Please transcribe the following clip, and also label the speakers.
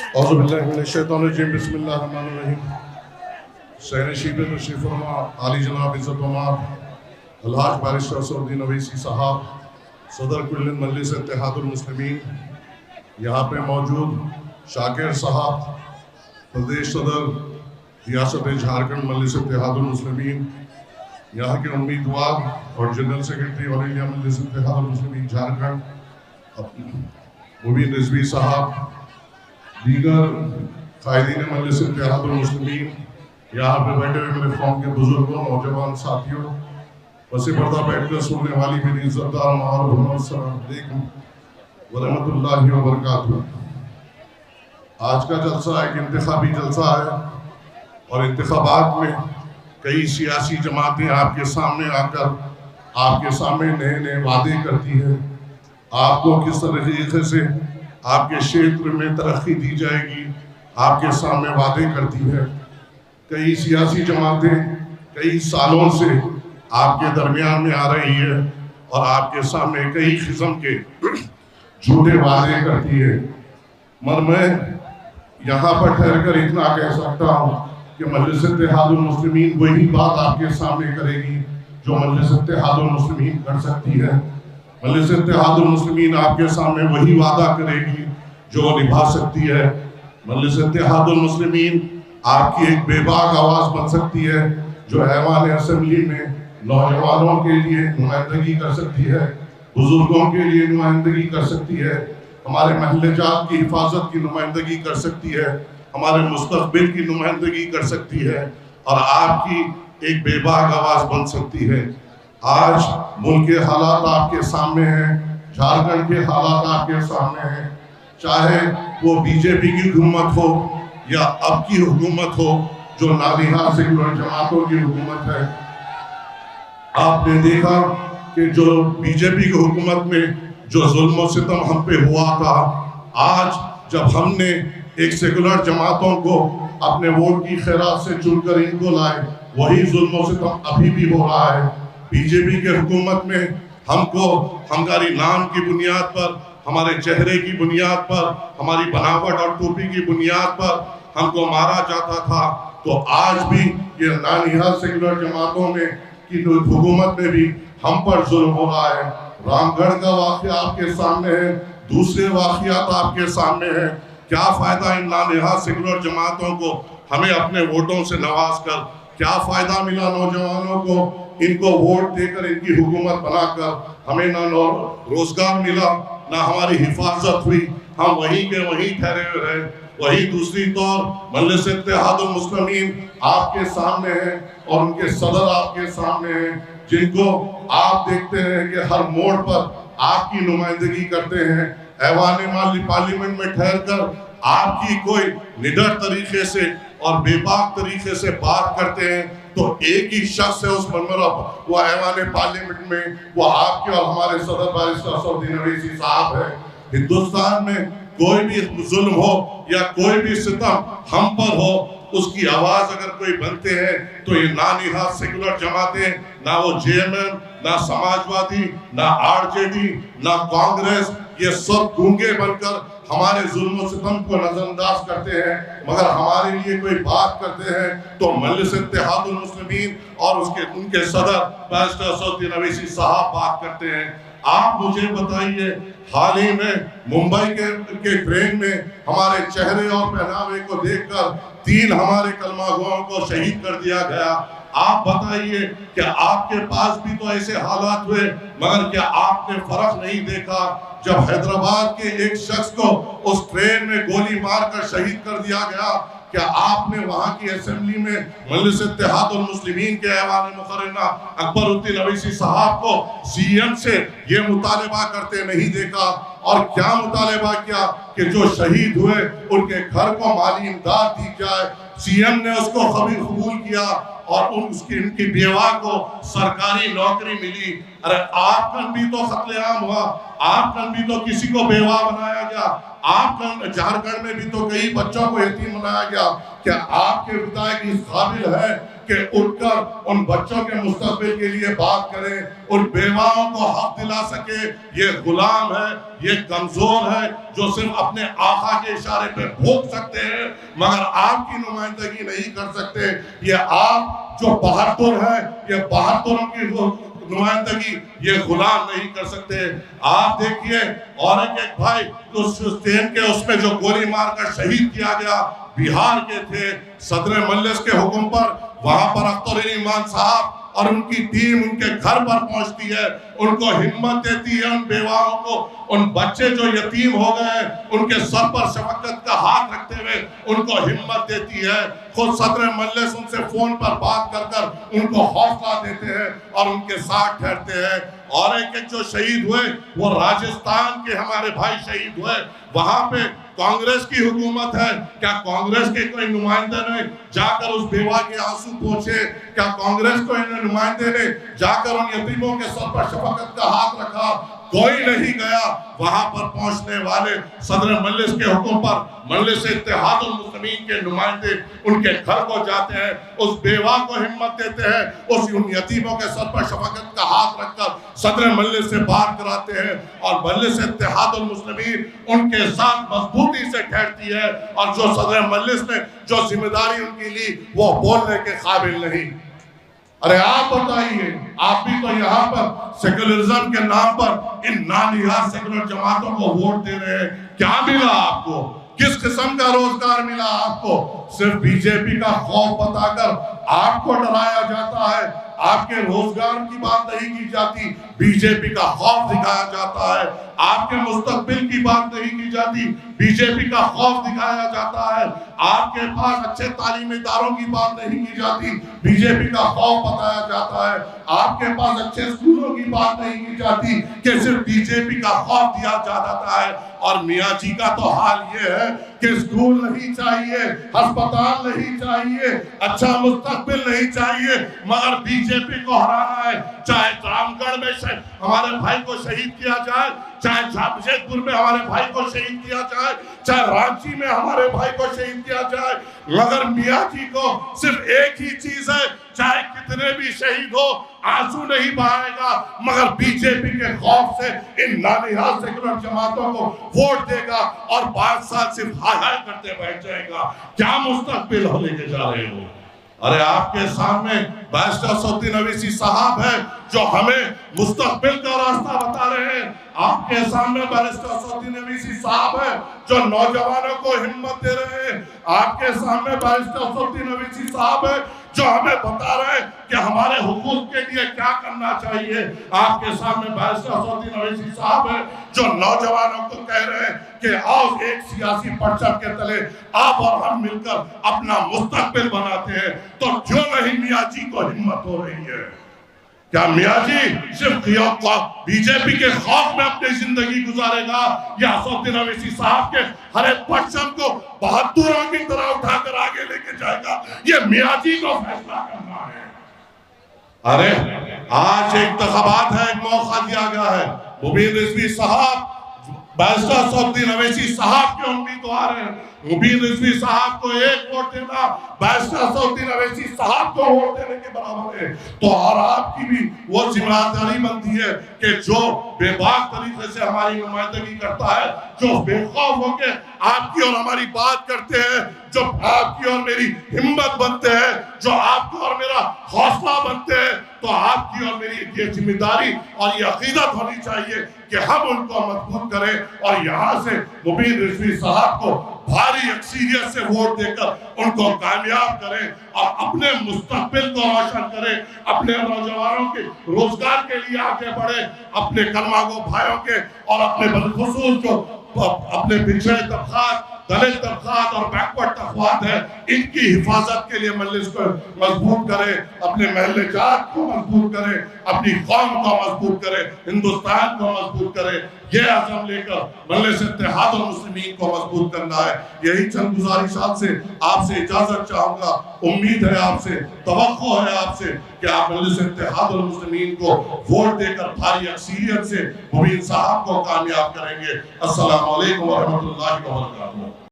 Speaker 1: औज़ुबिल्लाहिमिनश्शैतानिर्रजीम बिस्मिल्लाहिर्रहमानिर्रहीम। सहर शीब तशरीफ़ फरमा आली जनाब इज़्ज़त उमर अलहाज बारिस्टर असदुद्दीन अवैसी साहब, सदर कुल्ल मजलिस इत्तेहादुल मुस्लिमीन, यहाँ पे मौजूद शाकिर साहब, प्रदेश सदर रियासत झारखंड मजलिस इत्तेहादुल मुस्लिमीन, यहाँ के उम्मीदवार और जनरल सेक्रेटरी ऑल इंडिया मजलिस इत्तेहादुल मुस्लिमीन झारखंड मुबीन रिजवी साहब, दीगर कायदीन मजलिस इत्तेहादुल मुस्लिमीन, यहाँ पे बैठे हुए मेरे कौम के बुजुर्गों, नौजवान साथियों, वसी पर्दा बैठकर सुनने वाली मेरी इज़्ज़तदार माँ और अस्सलाम वालेकुम व रहमतुल्लाहि व बरकातुहू। आज का जलसा एक इंतखाबी जलसा है और इंतखाबात में कई सियासी जमातें आपके सामने आकर आपके सामने नए नए वादे करती है। आपको किस तरीके से आपके क्षेत्र में तरक्की दी जाएगी, आपके सामने वादे करती है। कई सियासी जमातें कई सालों से आपके दरमियान में आ रही है और आपके सामने कई किस्म के झूठे वादे करती है। मगर मैं यहाँ पर ठहर कर इतना कह सकता हूँ कि मजलिस इत्तेहादुल मुस्लिमीन वही बात आपके सामने करेगी जो मजलिस इत्तेहादुल मुस्लिमीन कर सकती है। मजलिस इत्तेहादुल मुस्लिमीन आपके सामने वही वादा करेगी जो निभा सकती है। मजलिस इत्तेहादुल मुस्लिमीन आपकी एक बेबाक आवाज़ बन सकती है जो ऐवान असेंबली में नौजवानों के लिए नुमाइंदगी कर सकती है, बुजुर्गों के लिए नुमाइंदगी कर सकती है, हमारे महल्ले जात की हिफाजत की नुमाइंदगी कर सकती है, हमारे मुस्तक़बिल की नुमाइंदगी कर सकती है और आपकी एक बेबाक आवाज़ बन सकती है। आज मुल्क के हालात आपके सामने हैं, झारखंड के हालात आपके सामने हैं, चाहे वो बीजेपी की हुकूमत हो या अब की हुकूमत हो जो नालिहार सेकुलर जमातों की हुकूमत है। आपने देखा कि जो बीजेपी की हुकूमत में जो जुल्म सितम हम पे हुआ था, आज जब हमने एक सेकुलर जमातों को अपने वोट की खैरात से चुनकर इनको लाए, वही जुल्म सितम अभी भी हो रहा है। बीजेपी के हुकूमत में हमको हमारी नाम की बुनियाद पर, हमारे चेहरे की बुनियाद पर, हमारी बनावट और टोपी की बुनियाद पर हमको मारा जाता था। तो आज भी ये नानिहाल सेकुलर जमातों में की हुकूमत में भी हम पर जुल्म हो रहा है। रामगढ़ का वाक़या आपके सामने है, दूसरे वाक़यात आपके सामने हैं। क्या फ़ायदा इन नानिहाल सेकुलर जमातों को हमें अपने वोटों से नवाज कर, क्या फ़ायदा मिला नौजवानों को इनको वोट देकर इनकी हुकूमत बनाकर? हमें ना रोज़गार मिला, ना हमारी हिफाजत हुई, हम वहीं के वहीं ठहरे हुए रहे। वही दूसरी तौर मजलिस इत्तेहादुल मुस्लिमीन आपके सामने है और उनके सदर आपके सामने हैं, जिनको आप देखते हैं कि हर मोड़ पर आपकी नुमाइंदगी करते हैं। ऐवान पार्लियामेंट में ठहरकर आपकी कोई निडर तरीके से और बेबाक तरीके से बात करते हैं तो एक ही शख्स है उस मंबर वो ऐवान पार्लियामेंट में, वो आपके और हमारे सदर बारिस्टर असदुद्दीन अवैसी साहब है। हिंदुस्तान में कोई भी जुल्म हो या कोई भी सितम हम पर हो, उसकी आवाज अगर कोई बनते हैं तो ये नानिहाल सेकुलर जमातें, ना वो जेएमएम, ना समाजवादी, ना आरजेडी, ना कांग्रेस, ये सब गूंगे बनकर हमारे जुल्म सितम को नजरअंदाज करते हैं। मगर हमारे लिए कोई बात करते हैं तो मजलिस इत्तेहादुल मुस्लिमीन और उनके सदर बारिस्टर असदुद्दीन अवैसी साहब बात करते हैं। आप मुझे बताइए, हाल ही में मुंबई के ट्रेन में हमारे चेहरे और पहनावे को देखकर 3 हमारे कलमागोओं को शहीद कर दिया गया। आप बताइए कि आपके पास भी तो ऐसे हालात हुए, मगर क्या आपने फर्क नहीं देखा जब हैदराबाद के एक शख्स को उस ट्रेन में गोली मारकर शहीद कर दिया गया? क्या आपने वहां की असेंबली में मजलिस इत्तेहादुल मुस्लिमीन के ऐवान मुकर्रना अकबरुद्दीन अवैसी साहब को सीएम से ये मुतालबा करते नहीं देखा? और क्या मुतालबा किया कि जो शहीद हुए उनके घर को माली इमदाद दी जाए? सीएम ने उसको कबूल किया और उनकी बेवा को सरकारी नौकरी मिली। अरे आपका भी तो कत्लेआम हुआ, आपका भी तो किसी को बेवा बनाया गया, आपका झारखंड में भी तो कई बच्चों को यतीम बनाया गया। क्या आपके विधायक इस काबिल है कि उठकर उन बच्चों के मुस्तकबिल के लिए बात करें, उन बेवाओं को हक दिला सके। ये गुलाम है, ये कमजोर है, जो सिर्फ अपने आका के इशारे पे भोग सकते हैं मगर आपकी नुमाइंदगी नहीं कर सकते। ये आप जो बहादुर है, ये बहादुरों की नुमाइंदगी ये गुलाम नहीं कर सकते। आप देखिए और एक भाई जो ट्रेन के उसमें जो गोली मारकर शहीद किया गया, बिहार के थे, सदर मजलिस के हुक्म पर वहां पर अख्तर ईमान साहब और उनकी टीम उनके घर पर पहुंचती है, उनको हिम्मत देती है, उन बेवाओं को, उन बच्चे जो यतीम हो गए उनके सर पर शफकत का हाथ रखते हुए उनको हिम्मत देती है। खुद सदर मजलिस उनसे फोन पर बात कर कर उनको हौसला देते हैं और उनके साथ ठहरते हैं। और एक जो शहीद हुए वो राजस्थान के हमारे भाई शहीद हुए, वहां पे कांग्रेस की हुकूमत है, क्या कांग्रेस के कोई नुमाइंदे ने जाकर उस बेवा के आंसू पोंछे? क्या कांग्रेस को नुमाइंदे ने जाकर उन यतीमों के सर पर शफकत का हाथ रखा? कोई नहीं गया। वहां पर पहुंचने वाले सदर मजलिस के हुक्म पर मजलिस इत्तेहादुल मुस्लिमीन के नुमाइंदे उनके घर को जाते हैं, उस बेवा को हिम्मत देते हैं, उस उन यतीमों के सर पर शफकत का हाथ रखकर सदर मजलिस से बात कराते हैं और मजलिस इत्तेहादुल मुस्लिमीन उनके साथ मजबूती से ठहरती है। और जो सदर मजलिस ने जो जिम्मेदारी उनकी ली वो बोलने के काबिल नहीं। अरे आप बताइए, आप भी तो यहाँ पर सेकुलरिज्म के नाम पर इन नानिहाद सेकुलर जमातों को वोट दे रहे हैं। क्या मिला आपको? किस किस्म का रोजगार मिला आपको? सिर्फ बीजेपी का खौफ बताकर आपको डराया जाता है, आपके रोजगार की बात नहीं की जाती, बीजेपी का खौफ दिखाया जाता है। आपके मुस्तकबिल की बात नहीं की जाती, बीजेपी का खौफ दिखाया जाता है। आपके पास अच्छे तालीमी इदारों की बात नहीं की जाती, बीजेपी का खौफ बताया जाता है। आपके पास अच्छे स्कूलों की बात नहीं की जाती कि सिर्फ बीजेपी का खौफ दिया जाता है। और मियाँ जी का तो हाल ये है कि स्कूल नहीं चाहिए, अस्पताल नहीं चाहिए, अच्छा मुस्तकबिल नहीं चाहिए, मगर बीजेपी को हराना है। चाहे रामगढ़ में हमारे भाई को शहीद किया जाए, चाहे जमशेदपुर में हमारे भाई को शहीद किया जाए, चाहे रांची में हमारे भाई को शहीद किया जाए, मगर मियाँ जी को सिर्फ एक ही चीज है, चाहे कितने भी शहीद हो आंसू नहीं बहाएगा मगर बीजेपी के खौफ से इन नानिहाल सेकुलर जमातों को वोट देगा और 5 साल सिर्फ हाय हाय करते बैठ जाएगा। क्या मुस्तकबिल हो लेके जा रहे हो? अरे आपके सामने बैरिस्टर सौद्दीन अवैसी साहब है जो हमें मुस्तकबिल का रास्ता बता रहे हैं। आपके सामने बैरिस्टर सौद्दीन अवैसी साहब है जो नौजवानों को हिम्मत दे रहे हैं। आपके सामने बैरिस्टर सौद्दीन अवैसी साहब है जो हमें बता रहे हैं कि हमारे हुकूक के लिए क्या करना चाहिए। आपके सामने बैरिस्टर सौद्दीन अवैसी साहब है जो नौजवानों को कह रहे हैं कि आओ एक सियासी परचम के तले आप और हम मिलकर अपना मुस्तकबिल बनाते हैं। तो क्यों नहीं मियाँ जी को हिम्मत हो रही है? क्या मियाँ जी सिर्फ बीजेपी के खौफ में अपनी जिंदगी गुजारेगा या सौद्दीन अवैसी साहब के हर एक परचम को बहादुरों की तरह उठाकर आगे लेके जाएगा? ये मियाँ जी को फैसला करना है। अरे आज एक इंतखाबात है, एक मौका दिया गया है। मुबीन रिजवी साहब बैरिस्टर सौद्दीन अवैसी साहब के उम्मीदवार हैं। मुबीन रिजवी साहब को एक वोट देना बैरिस्टर सौद्दीन अवैसी साहब को वोट देने के बराबर है। तो और आपकी भी वो जिम्मेदारी बनती है कि जो बेबाक तरीके से हमारी नुमाइंदगी करता है, जो बेखौफ होकर आपकी और हमारी बात करते हैं, जो आपकी और मेरी हिम्मत बनते हैं, जो आपका और मेरा हौसला बनते हैं, तो आपकी और मेरी ये जिम्मेदारी और ये अकीदत होनी चाहिए कि हम उनको मजबूत करें और यहाँ से मुबीन रिजवी साहब को भारी अक्सरियत से वोट देकर उनको कामयाब करें और अपने मुस्तकबिल को रोशन करें, अपने नौजवानों के रोजगार के लिए आगे बढ़े, अपने कलमागो भाइयों के और अपने बदखुसूस जो अपने पिछड़े तबकात, दलित तबकात और बैकवर्ड तबकात है, इनकी हिफाजत के लिए मजलिस को मजबूत करे, अपने महल्ले जात को मजबूत करे, अपनी कौम को मजबूत करे, हिंदुस्तान को मजबूत करे। ये अज़म लेकर मजलिस इत्तेहादुल मुस्लिमीन को मजबूत करना है। यही चंद गुजारिशात से आपसे इजाजत चाहूंगा। उम्मीद है आपसे, तवक्को है आपसे कि आप मजलिस इत्तेहादुल मुस्लिमीन को वोट देकर भारी अक्सरियत से मुबीन साहब को कामयाब करेंगे। अस्सलामु अलैकुम व रहमतुल्लाहि व बरकातुहू।